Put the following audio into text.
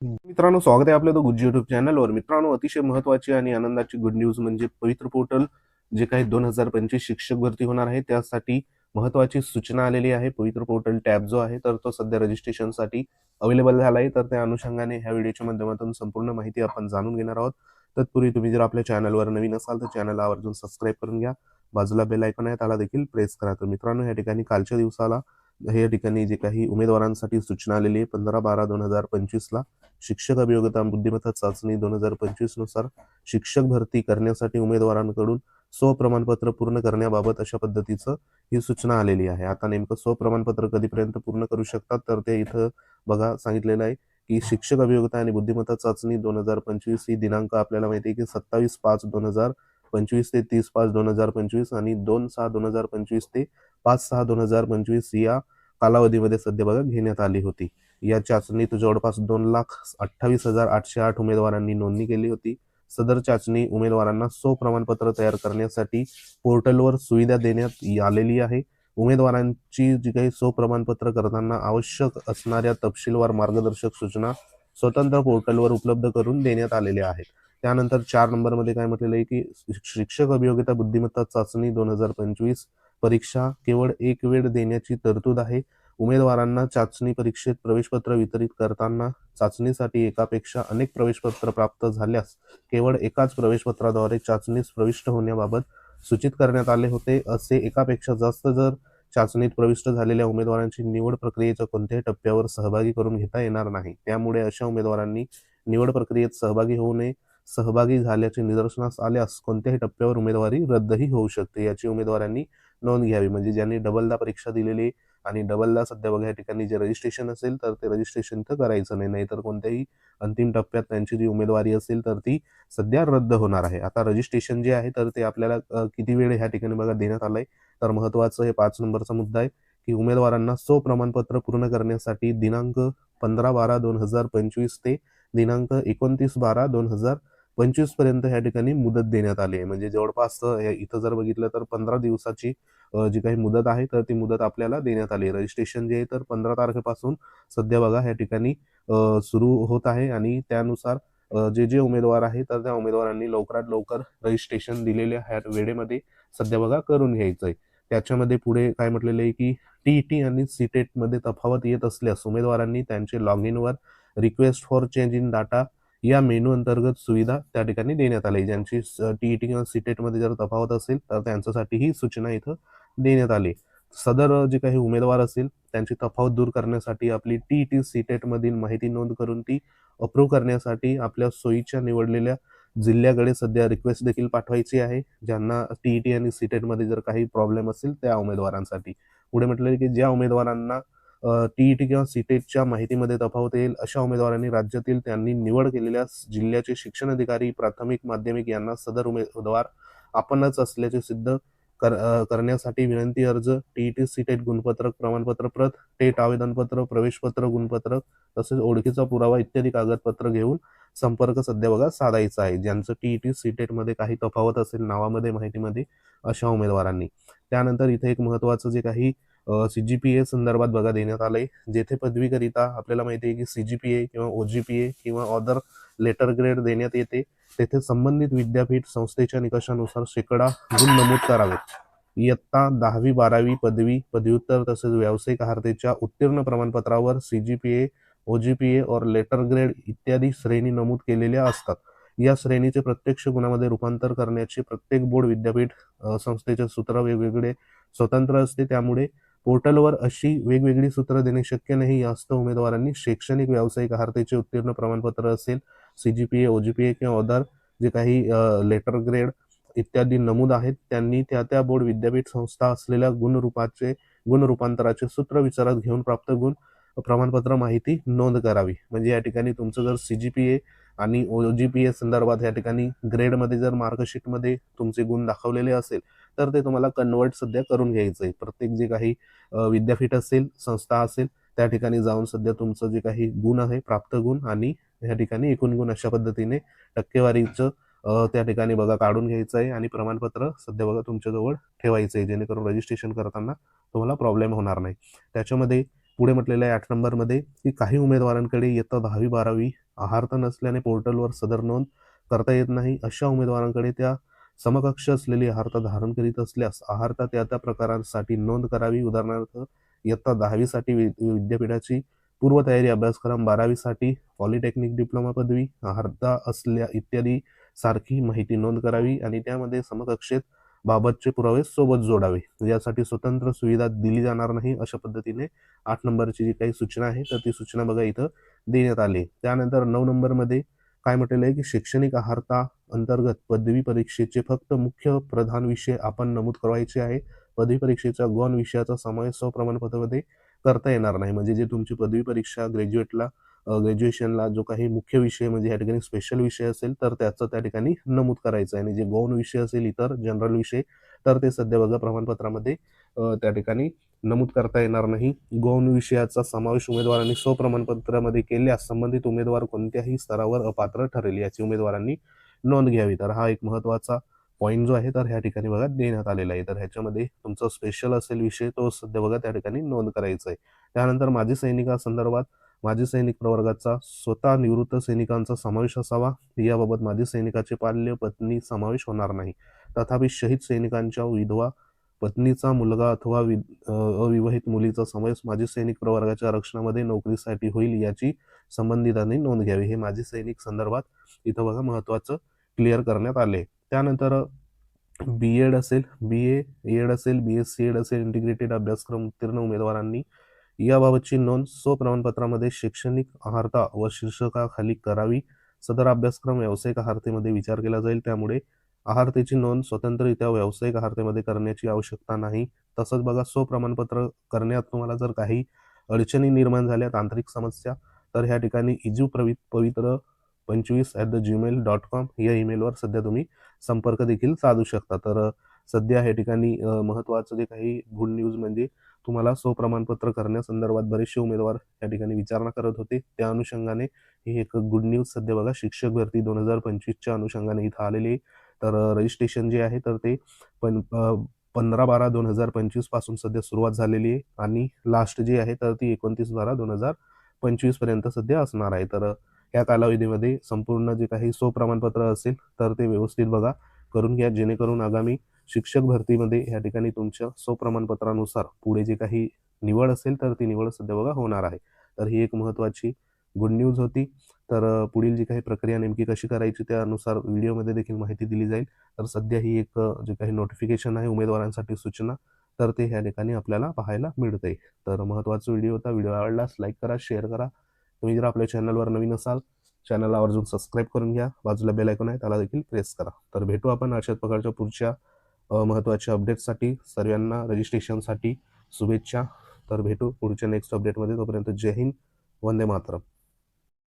मित्रांनो, स्वागत आहे आपल्या द गुड यूट्यूब चॅनलवर. मित्रांनो, अतिशय महत्त्वाची आणि आनंदाची गुड न्यूज म्हणजे पवित्र पोर्टल जे काही 2025 शिक्षक भरती होणार आहे त्यासाठी महत्त्वाची सूचना आलेली आहे. पवित्र पोर्टल टॅब जो आहे तर तो सध्या रजिस्ट्रेशनसाठी अवेलेबल झाला आहे. तर त्या अनुषंगाने ह्या व्हिडिओच्या माध्यमातून संपूर्ण माहिती आपण जाणून घेणार आहोत. तत्पूर्वी तुम्ही जर आपल्या चॅनलवर नवीन असाल तर चॅनलला आवर्जून सबस्क्राईब करून घ्या. बाजूला बेल आयकॉन आहे त्याला देखील प्रेस करा. तर मित्रांनो, या ठिकाणी कालच्या दिवसाला या ठिकाणी जे काही उमेदवारांसाठी सूचना आलेली आहे 15/12/2025 ला शिक्षक अभियोग्यता बुद्धिमत्ता चाचणी 2025 नुसार शिक्षक भरती करण्यासाठी उमेदवारांकडून स्वप्रमाणपत्र पूर्ण करण्याबाबत अशा पद्धतीचं ही सूचना आलेली आहे. आता नेमकं स्वप्रमाणपत्र कधीपर्यंत पूर्ण करू शकतात तर ते इथं बघा सांगितलेलं आहे की शिक्षक अभियोग्यता आणि बुद्धिमत्ता चाचणी 2025 ही दिनांक आपल्याला माहिती आहे की 27/5/2025 ते 30/5/2025 आणि 2/6/2025 ते 5/6/2025 या कालावधीमध्ये सध्या बघा घेण्यात आली होती. या चाचणीत जवळपास 2,28,808 उमेदवारांनी नोंदणी केली होती. सदर चाचणी उमेदवारांना स्वप्रमाणपत्र तयार करण्यासाठी पोर्टलवर सुविधा देण्यात आलेली आहे. उमेदवारांची जी काही स्वप्रमाणपत्र करताना आवश्यक असणाऱ्या तपशीलवार मार्गदर्शक सूचना स्वतंत्र पोर्टलवर उपलब्ध करून देण्यात आलेल्या आहेत. त्यानंतर 4 नंबरमध्ये काय म्हटलेलं आहे की शिक्षक अभियोग्यता बुद्धिमत्ता चाचणी 2025 परीक्षा केवळ एक वेळ देण्याची तरतूद आहे. उमेदवारांना चाचणी परीक्षेत प्रवेशपत्र वितरित करताना चाचणीसाठी एकापेक्षा अनेक प्रवेशपत्र प्राप्त झाल्यास केवळ एकाच प्रवेशपत्राद्वारे चाचणीस प्रविष्ट होण्याबाबत सूचित करण्यात आले होते. असे एकापेक्षा जास्त जर चाचणीत प्रविष्ट झालेल्या उमेदवारांची निवड प्रक्रियेच्या कोणत्याही टप्प्यावर सहभागी करून घेता येणार नाही. त्यामुळे अशा उमेदवारांनी निवड प्रक्रियेत सहभागी होऊ नये. सहभागी झाल्याचे निदर्शनास आल्यास कोणत्याही टप्प्यावर उमेदवारी रद्दही होऊ शकते. याची उमेदवारांनी नोंद घ्यावी. म्हणजे ज्यांनी डबलदा परीक्षा दिलेली आणि डबलदा सध्या बघा या ठिकाणी जे रजिस्ट्रेशन असेल तर ते रजिस्ट्रेशन तर करायचं नाही, नाहीतर कोणत्याही अंतिम टप्प्यात त्यांची जी उमेदवारी असेल तर ती सध्या रद्द होणार आहे. आता रजिस्ट्रेशन जे आहे तर ते आपल्याला किती वेळ ह्या ठिकाणी बघा देण्यात आलंय. तर महत्वाचं हे 5 नंबरचा मुद्दा आहे की उमेदवारांना स्वप्रमाणपत्र पूर्ण करण्यासाठी दिनांक 15/12/2025 ते दिनांक 29/12/2025 पर्यंत ह्या ठिकाणी मुदत देण्यात आली आहे. म्हणजे जवळपास इथं जर बघितलं तर 15 दिवसाची जी काही मुदत आहे तर ती मुदत आपल्याला देण्यात आली आहे. रजिस्ट्रेशन जे आहे तर 15 तारखेपासून सध्या बघा ह्या ठिकाणी सुरू होत आहे आणि त्यानुसार जे उमेदवार आहे तर त्या उमेदवारांनी लवकरात लवकर रजिस्ट्रेशन दिलेल्या ह्या वेळेमध्ये सध्या बघा करून घ्यायचंय. त्याच्यामध्ये पुढे काय म्हटलेलं आहे की टीईटी आणि सीटेट मध्ये तफावत येत असल्यास उमेदवारांनी त्यांचे लॉग इनवर request for change in data या मेनू अंतर्गत सुविधा त्या ठिकाणी देण्यात आली. ज्यांची टीईटी किंवा सीटेट मध्ये जर तफावत असेल तर त्यांच्यासाठी ही सूचना इथं देण्यात आली. सदर जे काही उमेदवार असतील त्यांची तफावत दूर करण्यासाठी आपली टीईटी सीटेट मधील माहिती नोंद करून ती अप्रूव्ह करण्यासाठी आपल्या सोयीच्या निवडलेल्या जिल्ह्याकडे सध्या रिक्वेस्ट देखील पाठवायची आहे. ज्यांना टीईटी आणि सीटेट मध्ये जर काही प्रॉब्लेम असेल त्या उमेदवारांसाठी. पुढे म्हटलं की ज्या उमेदवारांना टीईटी किंवा सीटेटच्या माहितीमध्ये तफावत येईल अशा उमेदवारांनी राज्यातील त्यांनी निवड केलेल्या जिल्ह्याचे शिक्षण अधिकारी प्राथमिक माध्यमिक यांना सदर उमेदवार आपणच असल्याचे सिद्ध करण्यासाठी विनंती अर्ज, टीईटी सीटेट गुणपत्रक, प्रमाणपत्र प्रत, टेट आवेदनपत्र, प्रवेशपत्र गुणपत्रक तसेच ओळखीचा पुरावा इत्यादी कागदपत्र घेऊन संपर्क सध्या बघा साधायचा आहे. ज्यांचं टीईटी सीटेट मध्ये काही तफावत असेल नावामध्ये माहितीमध्ये अशा उमेदवारांनी. त्यानंतर इथे एक महत्वाचं जे काही सीजीपीए संदर्भात बघा देण्यात आलंय. जेथे पदवीकरिता आपल्याला माहिती आहे की सीजीपीए किंवा ओजीपीए किंवा अदर लेटर ग्रेड देण्यात येते. तेथे संबंधित विद्यापीठ संस्थेच्या निकषानुसार शेकडा गुण नमूद करावेत. इयत्ता 10वी-12वी पदवी पदव्युत्तर तसेच व्यावसायिक अर्हतेच्या उत्तीर्ण प्रमाणपत्रावर सीजीपीए ओजीपीए और लेटर ग्रेड इत्यादी श्रेणी नमूद केलेल्या असतात. या श्रेणीचे प्रत्यक्ष गुणामध्ये रूपांतर करण्याचे प्रत्येक बोर्ड विद्यापीठ संस्थेचे सूत्र वेगवेगळे स्वतंत्र असते. त्यामुळे पोर्टलवर अशी वेगवेगळी सूत्र देणे शक्य नाही. यास्तव उमेदवारांनी शैक्षणिक व्यावसायिक अर्हतेचे उत्तीर्ण प्रमाणपत्र असेल, सीजीपीए ओजीपीए किंवा अदर जे काही लेटर ग्रेड इत्यादी नमूद आहेत त्यांनी त्या बोर्ड विद्यापीठ संस्था असलेल्या गुण रूपांतराचे सूत्र विचारात घेऊन प्राप्त गुण प्रमाणपत्र माहिती नोंद करावी. म्हणजे या ठिकाणी तुमचं जर सीजीपीए आणि ओजीपीए संदर्भात या ठिकाणी ग्रेडमध्ये जर मार्कशीटमध्ये तुमचे गुण दाखवलेले असेल तर ते तुम्हाला कन्वर्ट सध्या करून घ्यायचंय. प्रत्येक जे काही विद्यापीठ असेल संस्था असेल त्या ठिकाणी जाऊन सध्या तुमचं जे काही गुण आहे प्राप्त गुण आणि या ठिकाणी एकूण गुण अशा पद्धतीने टक्केवारीचं त्या ठिकाणी बघा काढून घ्यायचं आहे आणि प्रमाणपत्र सध्या बघा तुमच्याजवळ ठेवायचं आहे जेणेकरून रजिस्ट्रेशन करताना तुम्हाला प्रॉब्लेम होणार नाही. त्याच्यामध्ये पुढे म्हटलेलं आहे 8 नंबरमध्ये की काही उमेदवारांकडे इयत्ता 10वी-12वी आहार्त नसल्याने पोर्टलवर सदर नोंद करता येत नाही. अशा उमेदवारांकडे त्या समकक्ष असलेली आहार्ता धारण करीत असल्यास आहार्ता त्या त्या प्रकारांसाठी नोंद करावी. उदाहरणार्थ इयत्ता 10वी साठी विद्यापीठाची पूर्वतयारी अभ्यासक्रम, 12वी साठी पॉलिटेक्निक डिप्लोमा पदवी, आहार्ता असल्या इत्यादी सारखी माहिती नोंद करावी आणि त्यामध्ये समकक्षेत बाबतचे पुरावे सोबत जोडावे. यासाठी स्वतंत्र सुविधा दिली जाणार नाही. अशा पद्धतीने 8 नंबरची जी काही सूचना आहे तर ती सूचना बघा इथं देण्यात आली. त्यानंतर 9 नंबरमध्ये काय म्हटलेलं आहे की शैक्षणिक आहारता अंतर्गत पदवी परीक्षेचे फक्त मुख्य प्रधान विषय आपण नमूद करायचे आहे. पदवी परीक्षेच्या गौण विषयाचा समावेश प्रमाणपत्रामध्ये करता येणार नाही. म्हणजे जे तुमची पदवी परीक्षा ग्रॅज्युएशनला जो काही मुख्य विषय म्हणजे या ठिकाणी स्पेशल विषय असेल तर त्याचं त्या ठिकाणी नमूद करायचं आहे आणि जे गौण विषय असेल इतर जनरल विषय तर ते सध्या बघा प्रमाणपत्रामध्ये त्या ठिकाणी नमूद करता येणार नाही. गौण विषयाचा समावेश उमेदवारांनी स्वप्रमाणपत्रामध्ये केल्यास संबंधित उमेदवार कोणत्याही स्तरावर अपात्र ठरेल याची उमेदवारांनी नोंद घ्यावी. तर हा एक महत्वाचा पॉईंट जो आहे तर ह्या ठिकाणी बघा देण्यात आलेला आहे. तर ह्याच्यामध्ये तुमचा स्पेशल असेल विषय तो सध्या बघा त्या ठिकाणी नोंद करायचा आहे. त्यानंतर माजी सैनिकांसंदर्भात माजी सैनिक प्रवर्गाचा स्वतः निवृत्त सैनिकांचा समावेश असावा. याबाबत माजी सैनिकाचे पाल्य पत्नी समावेश होणार नाही. तथापि शहीद सैनिकांच्या विधवा पत्नीचा मुलगा अथवा अविवाहित मुलीचा समावेश माजी सैनिक प्रवर्गाच्या आरक्षणामध्ये नोकरीसाठी होईल याची संबंधितांनी नोंद घ्यावी. हे माजी सैनिक संदर्भात इथं बघा महत्वाचं क्लिअर करण्यात आले. त्यानंतर बीएड असेल, एड असेल, BSc एड असेल, इंटिग्रेटेड अभ्यासक्रम उत्तीर्ण उमेदवारांनी याबाबतची नोंद स्वप्रमाणपत्रामध्ये शैक्षणिक आहारता व शीर्षकाखाली करावी. सदर अभ्यासक्रम व्यावसायिक आहारतेमध्ये विचार केला जाईल. त्यामुळे आहारतेची नोंद स्वतंत्ररित्या व्यावसायिक आहारतेमध्ये करण्याची आवश्यकता नाही. तसंच बघा स्वप्रमाणपत्र करण्यात तुम्हाला जर काही अडचणी निर्माण झाल्या, तांत्रिक समस्या, तर ह्या ठिकाणी पवित्र 25@gmail.com या ईमेलवर सध्या तुम्ही संपर्क देखील साधू शकता. तर सध्या ह्या ठिकाणी महत्वाचं जे काही गुड न्यूज म्हणजे तुम्हाला स्वप्रमाणपत्र करण्यासंदर्भात बरेचसे उमेदवार या ठिकाणी विचारणा करत होते. त्या अनुषंगाने ही एक गुड न्यूज सध्या बघा शिक्षक भरती 2025च्या अनुषंगाने इथं आलेली आहे. तर रजिस्ट्रेशन जे आहे तर ते 15/12/2025 पासून सध्या सुरुवात झालेली आहे आणि लास्ट जी आहे तर ती 29/12/2025 पर्यंत सध्या असणार आहे. तर या कालावधीमध्ये संपूर्ण जे काही स्वप्रमाणपत्र असेल तर ते व्यवस्थित बघा करून घ्या, जेणेकरून आगामी शिक्षक भरतीमध्ये या ठिकाणी तुमच्या स्वप्रमाणपत्रानुसार पुढे जे काही निवड असेल तर ती निवड सध्या बघा होणार आहे. तर ही एक महत्वाची गुड न्यूज होती. तर पुढील जी काही प्रक्रिया नेमकी कशी करायची त्यानुसार व्हिडिओमध्ये देखील माहिती दिली जाईल. तर सध्या ही एक जे काही नोटिफिकेशन आहे उमेदवारांसाठी सूचना तर ते ह्या ठिकाणी आपल्याला पाहायला मिळते. तर महत्वाचा व्हिडिओ होता. व्हिडिओ आवडल्यास लाईक करा, शेअर करा. तुम्ही जर आपल्या चॅनलवर नवीन असाल चॅनलला आवर्जून सबस्क्राईब करून घ्या. बाजूला बेल आयकॉन आहे त्याला देखील प्रेस करा. तर भेटू आपण अशाच प्रकारच्या पुढच्या महत्त्वाच्या अपडेटसाठी. सर्वांना रजिस्ट्रेशनसाठी शुभेच्छा. तर भेटू पुढच्या नेक्स्ट अपडेटमध्ये. तोपर्यंत जय हिंद, वंदे मातरम.